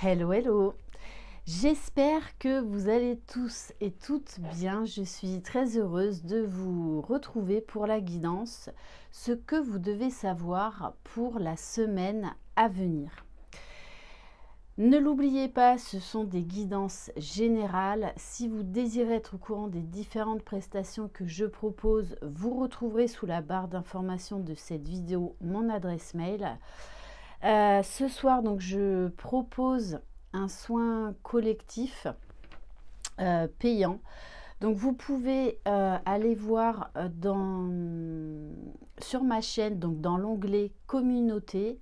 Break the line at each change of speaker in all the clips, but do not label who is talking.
Hello, hello. J'espère que vous allez tous et toutes bien. Je suis très heureuse de vous retrouver pour la guidance, ce que vous devez savoir pour la semaine à venir. Ne l'oubliez pas, ce sont des guidances générales. Si vous désirez être au courant des différentes prestations que je propose, vous retrouverez sous la barre d'information de cette vidéo mon adresse mail. Ce soir, donc, je propose un soin collectif payant. Donc, vous pouvez aller voir sur ma chaîne, donc dans l'onglet communauté,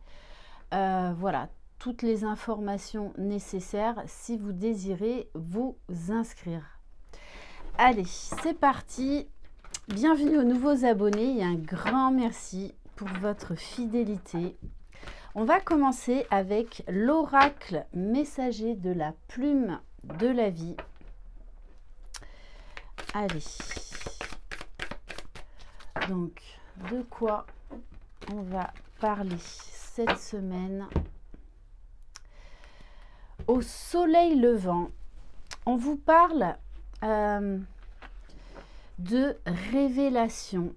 voilà, toutes les informations nécessaires si vous désirez vous inscrire. Allez, c'est parti. Bienvenue aux nouveaux abonnés et un grand merci pour votre fidélité. On va commencer avec l'oracle messager de la plume de la vie. Allez. Donc, de quoi on va parler cette semaine? Au soleil levant, on vous parle de révélation.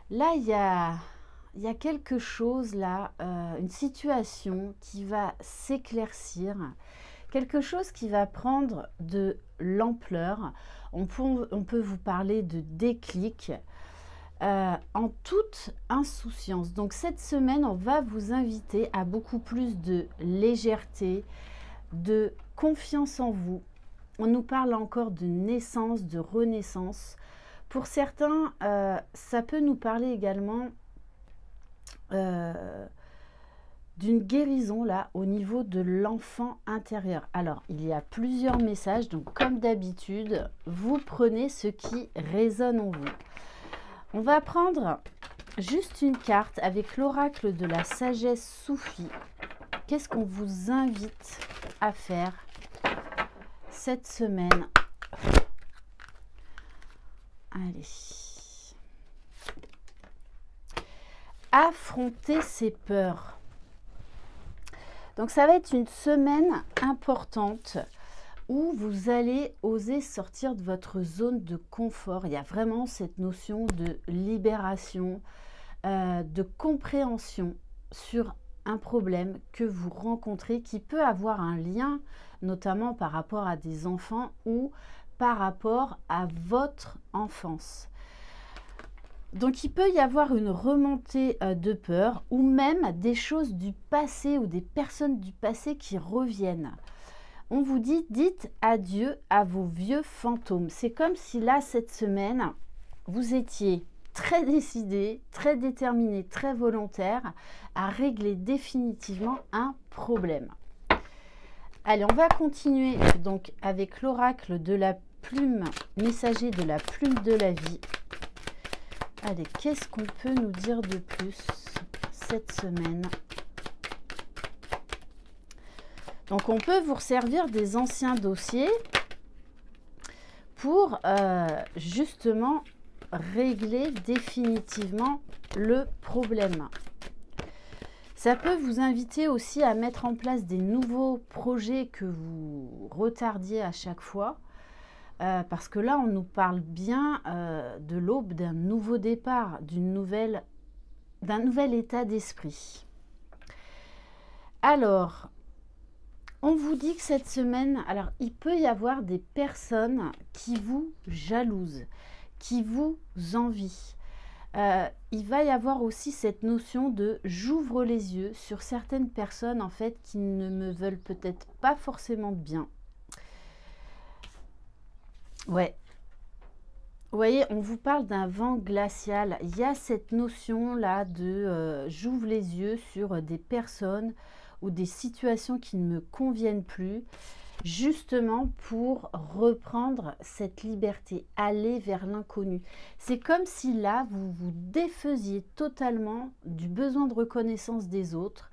Là, il y a quelque chose là, une situation qui va s'éclaircir, quelque chose qui va prendre de l'ampleur. On peut vous parler de déclic en toute insouciance. Donc cette semaine, on va vous inviter à beaucoup plus de légèreté, de confiance en vous. On nous parle encore de naissance, de renaissance. Pour certains, ça peut nous parler également d'une guérison là au niveau de l'enfant intérieur. Alors il y a plusieurs messages, donc comme d'habitude vous prenez ce qui résonne en vous. On va prendre juste une carte avec l'oracle de la sagesse soufie. Qu'est-ce qu'on vous invite à faire cette semaine? Allez. Affronter ses peurs. Donc ça va être une semaine importante où vous allez oser sortir de votre zone de confort. Il y a vraiment cette notion de libération, de compréhension sur un problème que vous rencontrez qui peut avoir un lien notamment par rapport à des enfants ou par rapport à votre enfance. Donc, il peut y avoir une remontée de peur ou même des choses du passé ou des personnes du passé qui reviennent. On vous dit, dites adieu à vos vieux fantômes. C'est comme si là, cette semaine, vous étiez très décidé, très déterminé, très volontaire à régler définitivement un problème. Allez, on va continuer donc avec l'oracle de la plume, messager de la plume de la vie. Allez, qu'est-ce qu'on peut nous dire de plus cette semaine? Donc, on peut vous resservir des anciens dossiers pour justement régler définitivement le problème. Ça peut vous inviter aussi à mettre en place des nouveaux projets que vous retardiez à chaque fois. Parce que là, on nous parle bien de l'aube d'un nouveau départ, d'un nouvel état d'esprit. Alors, on vous dit que cette semaine, alors il peut y avoir des personnes qui vous jalousent, qui vous envient. Il va y avoir aussi cette notion de j'ouvre les yeux sur certaines personnes en fait qui ne me veulent peut-être pas forcément de bien. Ouais. Vous voyez, on vous parle d'un vent glacial. Il y a cette notion-là de j'ouvre les yeux sur des personnes ou des situations qui ne me conviennent plus, justement pour reprendre cette liberté, aller vers l'inconnu. C'est comme si là, vous vous défaisiez totalement du besoin de reconnaissance des autres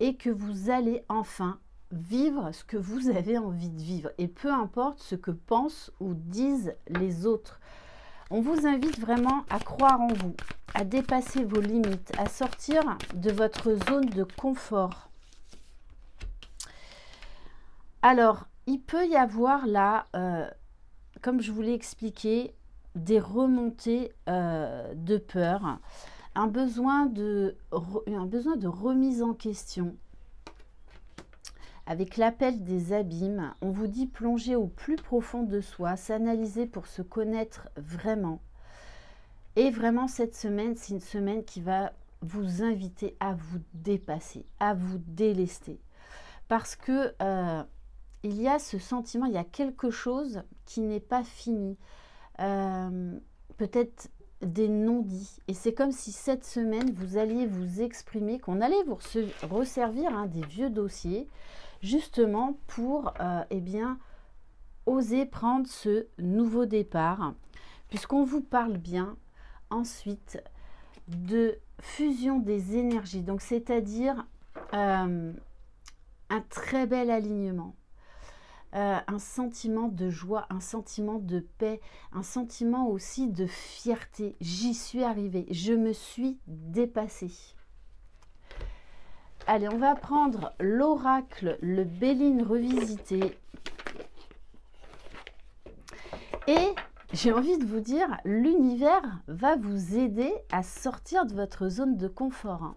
et que vous allez enfin vivre ce que vous avez envie de vivre et peu importe ce que pensent ou disent les autres. On vous invite vraiment à croire en vous, à dépasser vos limites, à sortir de votre zone de confort. Alors, il peut y avoir là, comme je vous l'ai expliqué, des remontées de peur, un besoin de remise en question. Avec l'appel des abîmes, on vous dit plonger au plus profond de soi, s'analyser pour se connaître vraiment. Et vraiment, cette semaine, c'est une semaine qui va vous inviter à vous dépasser, à vous délester. Parce que il y a ce sentiment, il y a quelque chose qui n'est pas fini. Peut-être des non-dits. Et c'est comme si cette semaine, vous alliez vous exprimer, qu'on allait vous resservir des vieux dossiers, justement pour eh bien, oser prendre ce nouveau départ, puisqu'on vous parle bien ensuite de fusion des énergies. Donc, c'est-à-dire un très bel alignement. Un sentiment de joie, un sentiment de paix, un sentiment aussi de fierté. J'y suis arrivée, je me suis dépassée. Allez, on va prendre l'oracle, le Béline revisité. Et j'ai envie de vous dire, l'univers va vous aider à sortir de votre zone de confort.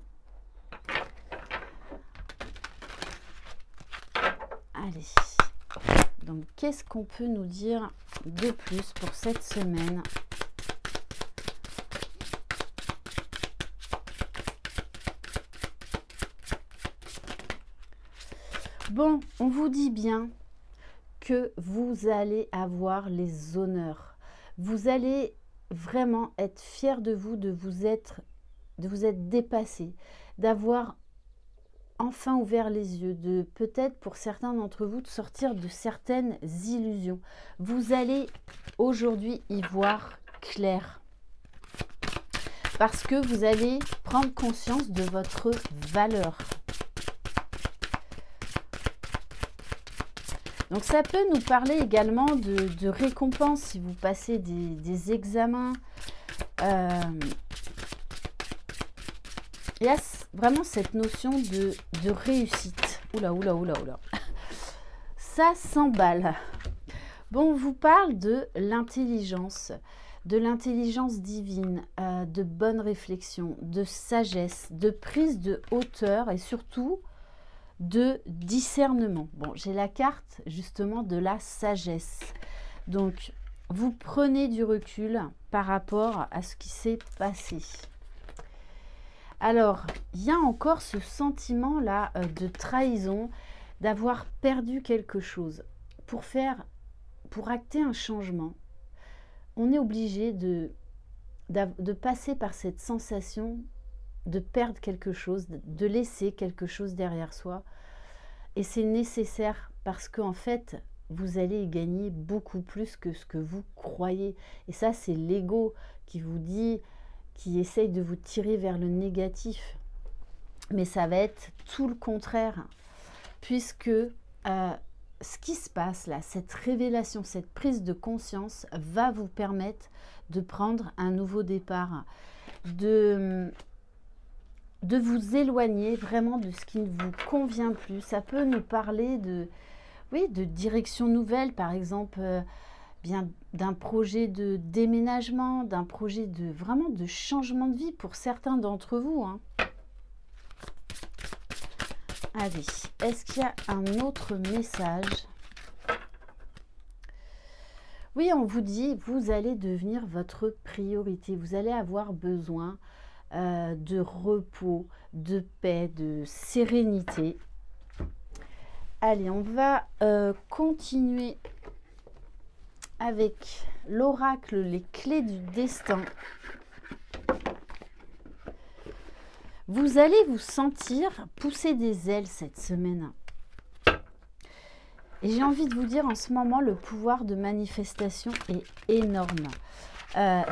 Allez. Donc, qu'est-ce qu'on peut nous dire de plus pour cette semaine? Bon, on vous dit bien que vous allez avoir les honneurs. Vous allez vraiment être fiers de vous, de vous être dépassé, d'avoir enfin ouvert les yeux, de peut-être pour certains d'entre vous de sortir de certaines illusions. Vous allez aujourd'hui y voir clair. Parce que vous allez prendre conscience de votre valeur. Donc ça peut nous parler également de récompenses si vous passez des examens. Il y a vraiment cette notion de réussite. Oula, oula, oula, oula. Ça s'emballe. Bon, on vous parle de l'intelligence divine, de bonne réflexion, de sagesse, de prise de hauteur et surtout de discernement. Bon, j'ai la carte justement de la sagesse. Donc, vous prenez du recul par rapport à ce qui s'est passé. Alors, il y a encore ce sentiment-là de trahison, d'avoir perdu quelque chose. Pour acter un changement, on est obligé de passer par cette sensation de perdre quelque chose, de laisser quelque chose derrière soi. Et c'est nécessaire parce qu'en fait, vous allez y gagner beaucoup plus que ce que vous croyez. Et ça, c'est l'ego qui vous dit, qui essaye de vous tirer vers le négatif. Mais ça va être tout le contraire. Puisque ce qui se passe là, cette révélation, cette prise de conscience va vous permettre de prendre un nouveau départ. De vous éloigner vraiment de ce qui ne vous convient plus. Ça peut nous parler de direction nouvelle, par exemple, bien d'un projet de déménagement, d'un projet vraiment de changement de vie pour certains d'entre vous. Allez, est-ce qu'il y a un autre message? Oui, on vous dit, vous allez devenir votre priorité. Vous allez avoir besoin de repos, de paix, de sérénité. Allez, on va continuer avec l'oracle, les clés du destin. Vous allez vous sentir pousser des ailes cette semaine. Et j'ai envie de vous dire, en ce moment, le pouvoir de manifestation est énorme.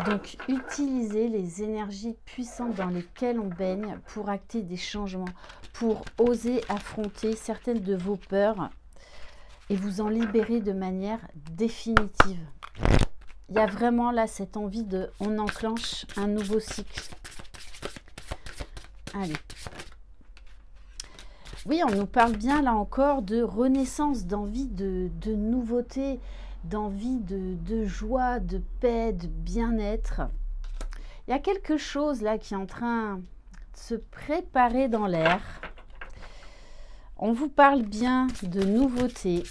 Donc, utilisez les énergies puissantes dans lesquelles on baigne pour acter des changements, pour oser affronter certaines de vos peurs et vous en libérer de manière définitive. Il y a vraiment là cette envie on enclenche un nouveau cycle. Allez. Oui, on nous parle bien là encore de renaissance, d'envie de nouveauté, d'envie de joie, de paix, de bien-être. Il y a quelque chose là qui est en train de se préparer dans l'air. On vous parle bien de nouveauté,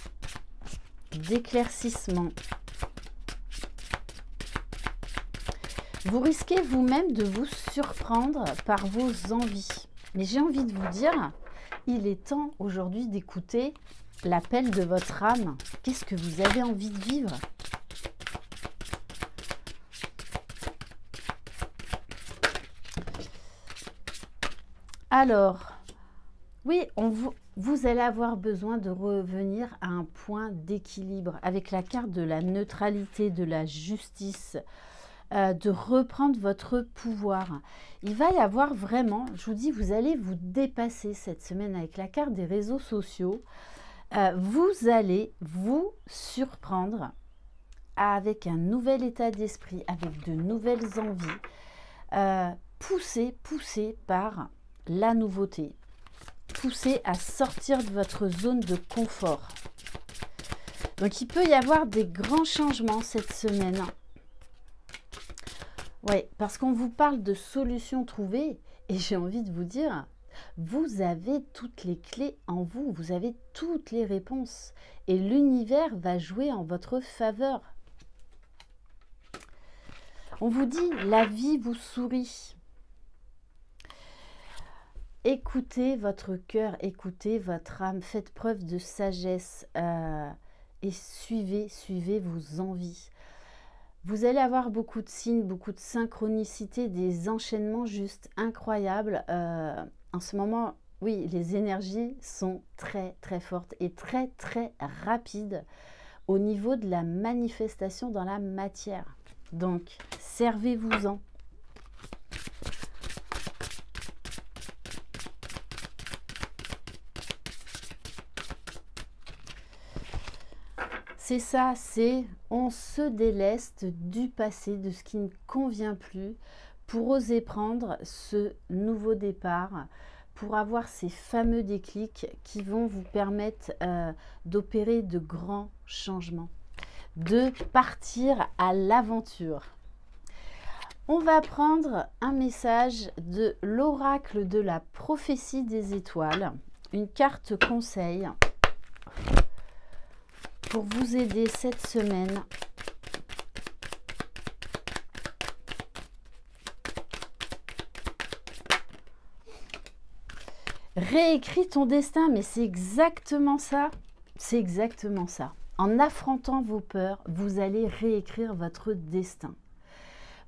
d'éclaircissement. Vous risquez vous-même de vous surprendre par vos envies. Mais j'ai envie de vous dire, il est temps aujourd'hui d'écouter l'appel de votre âme. Qu'est-ce que vous avez envie de vivre ? Alors, oui, vous allez avoir besoin de revenir à un point d'équilibre avec la carte de la neutralité, de la justice, de reprendre votre pouvoir. Il va y avoir vraiment, je vous dis, vous allez vous dépasser cette semaine avec la carte des réseaux sociaux. Vous allez vous surprendre avec un nouvel état d'esprit, avec de nouvelles envies, poussé par la nouveauté, poussé à sortir de votre zone de confort. Donc il peut y avoir des grands changements cette semaine. Oui, parce qu'on vous parle de solutions trouvées et j'ai envie de vous dire, vous avez toutes les clés en vous, vous avez toutes les réponses et l'univers va jouer en votre faveur. On vous dit, la vie vous sourit. Écoutez votre cœur, écoutez votre âme, faites preuve de sagesse et suivez vos envies. Vous allez avoir beaucoup de signes, beaucoup de synchronicité, des enchaînements juste incroyables. En ce moment, oui, les énergies sont très très fortes et très très rapides au niveau de la manifestation dans la matière. Donc, servez-vous-en. C'est ça, c'est on se déleste du passé, de ce qui ne convient plus, pour oser prendre ce nouveau départ, pour avoir ces fameux déclics qui vont vous permettre d'opérer de grands changements, de partir à l'aventure. On va prendre un message de l'oracle de la prophétie des étoiles, une carte conseil pour vous aider cette semaine. Réécris ton destin, mais c'est exactement ça. C'est exactement ça. En affrontant vos peurs, vous allez réécrire votre destin.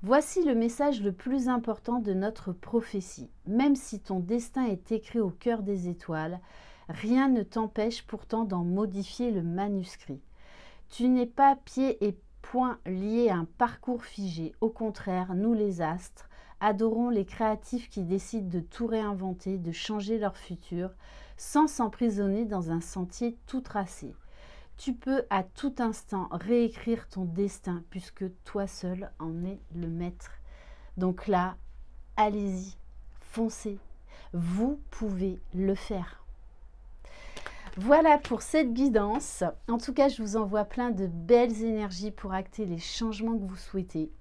Voici le message le plus important de notre prophétie. Même si ton destin est écrit au cœur des étoiles, rien ne t'empêche pourtant d'en modifier le manuscrit. Tu n'es pas pied et poing lié à un parcours figé. Au contraire, nous les astres, adorons les créatifs qui décident de tout réinventer, de changer leur futur, sans s'emprisonner dans un sentier tout tracé. Tu peux à tout instant réécrire ton destin puisque toi seul en es le maître. Donc là, allez-y, foncez. Vous pouvez le faire. Voilà pour cette guidance. En tout cas, je vous envoie plein de belles énergies pour acter les changements que vous souhaitez.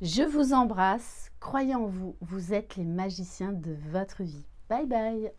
Je vous embrasse. Croyez en vous. Vous êtes les magiciens de votre vie. Bye bye.